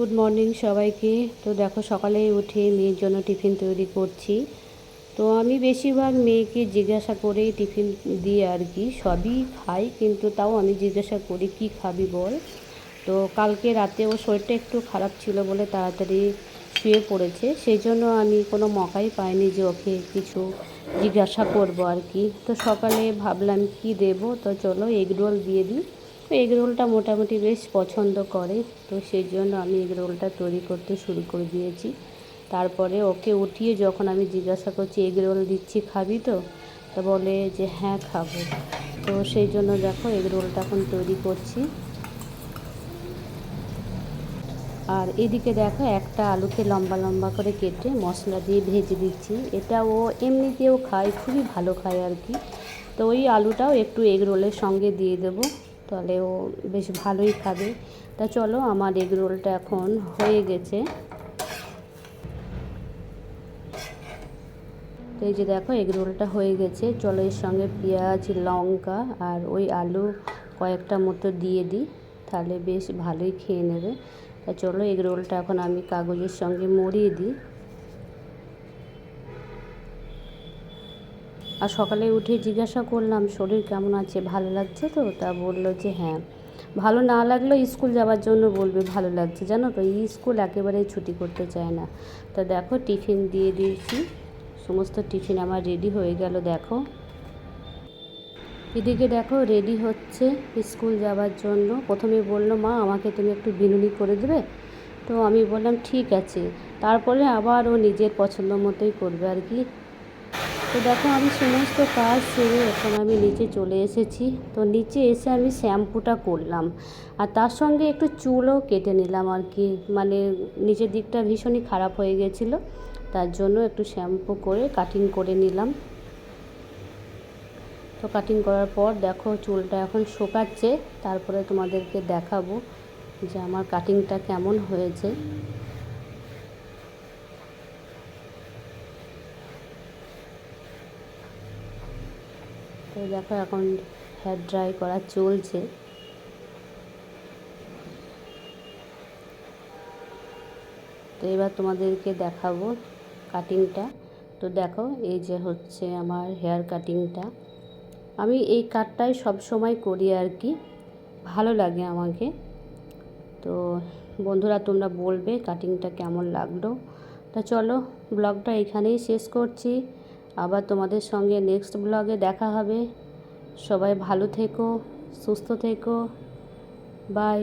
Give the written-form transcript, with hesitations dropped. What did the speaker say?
Good morning সবাইকে। তো দেখো সকালে উঠে মেয়ের জন্য টিফিন তৈরি করছি। তো আমি বেশিরভাগ মেয়েকে জিজ্ঞাসা করেই টিফিন দিই আর কি, সবই খাই কিন্তু তাও আমি জিজ্ঞাসা করি কি খাবি বল। তো কালকে রাতে ওর শরীরটা একটু খারাপ ছিল বলে তাড়াতাড়ি শুয়ে পড়েছে, সেই জন্য আমি কোনো মকাই পাইনি যে ওকে কিছু জিজ্ঞাসা করব আর কি। তো সকালে ভাবলাম কি দেব, তো চলো এগ রোল দিয়ে দিই। তো এগ রোলটা মোটামুটি বেশ পছন্দ করে, তো সেই জন্য আমি এগ রোলটা তৈরি করতে শুরু করে দিয়েছি। তারপরে ওকে উঠিয়ে যখন আমি জিজ্ঞাসা করছি এগ রোল দিচ্ছি খাবি তো, তা বলে যে হ্যাঁ খাবো। তো সেই জন্য দেখো এগ রোলটা এখন তৈরি করছি। আর এদিকে দেখো একটা আলুকে লম্বা লম্বা করে কেটে মশলা দিয়ে ভেজে দিচ্ছি। এটা ও এমনিতেও খায়, খুবই ভালো খায় আর কি। তো ওই আলুটাও একটু এগ রোলের সঙ্গে দিয়ে দেবো, তাহলে ও বেশ ভালোই খাবে। তা চলো আমার এগ রোলটা এখন হয়ে গেছে। তো এই যে দেখো এগ রোলটা হয়ে গেছে, চলো এর সঙ্গে পেঁয়াজ লঙ্কা আর ওই আলু কয়েকটা মতো দিয়ে দিই, তাহলে বেশ ভালোই খেয়ে নেবে। তা চলো এগ রোলটা এখন আমি কাগজের সঙ্গে মুড়িয়ে দিই। আর সকালে উঠে জিজ্ঞাসা করলাম শরীর কেমন আছে, ভালো লাগছে তো? তা বললো যে হ্যাঁ, ভালো না লাগলেও স্কুল যাওয়ার জন্য বলবে ভালো লাগছে, জানো তো এই স্কুল একেবারেই ছুটি করতে চায় না। তা দেখো টিফিন দিয়ে দিয়েছি, সমস্ত টিফিন আমার রেডি হয়ে গেল। দেখো এদিকে দেখো রেডি হচ্ছে স্কুল যাওয়ার জন্য। প্রথমে বললো মা আমাকে তুমি একটু বিনুনি করে দেবে, তো আমি বললাম ঠিক আছে। তারপরে আবার ও নিজের পছন্দ মতোই করবে আর কি। তো দেখো আমি সমস্ত কাজ সেরে এখন আমি নিচে চলে এসেছি। তো নিচে এসে আমি শ্যাম্পুটা করলাম, আর তার সঙ্গে একটু চুলও কেটে নিলাম আর কি। মানে নিচের দিকটা ভীষণই খারাপ হয়ে গেছিলো, তার জন্য একটু শ্যাম্পু করে কাটিং করে নিলাম। তো কাটিং করার পর দেখো চুলটা এখন শুকাচ্ছে, তারপরে তোমাদেরকে দেখাবো যে আমার কাটিংটা কেমন হয়েছে। তো দেখো এখন হেয়ার ড্রাই করা চলছে। তো এবার তোমাদেরকে দেখাবো কাটিংটা। তো দেখো এই যে হচ্ছে আমার হেয়ার কাটিংটা। আমি এই কাটটাই সব সময় করি আর কি, ভালো লাগে আমাকে। তো বন্ধুরা তোমরা বলবে কাটিংটা কেমন লাগলো। তা চলো ব্লগটা এখানেই শেষ করছি, আবার তোমাদের সঙ্গে নেক্সট ব্লগে দেখা হবে। সবাই ভালো থেকো, সুস্থ থেকো, বাই।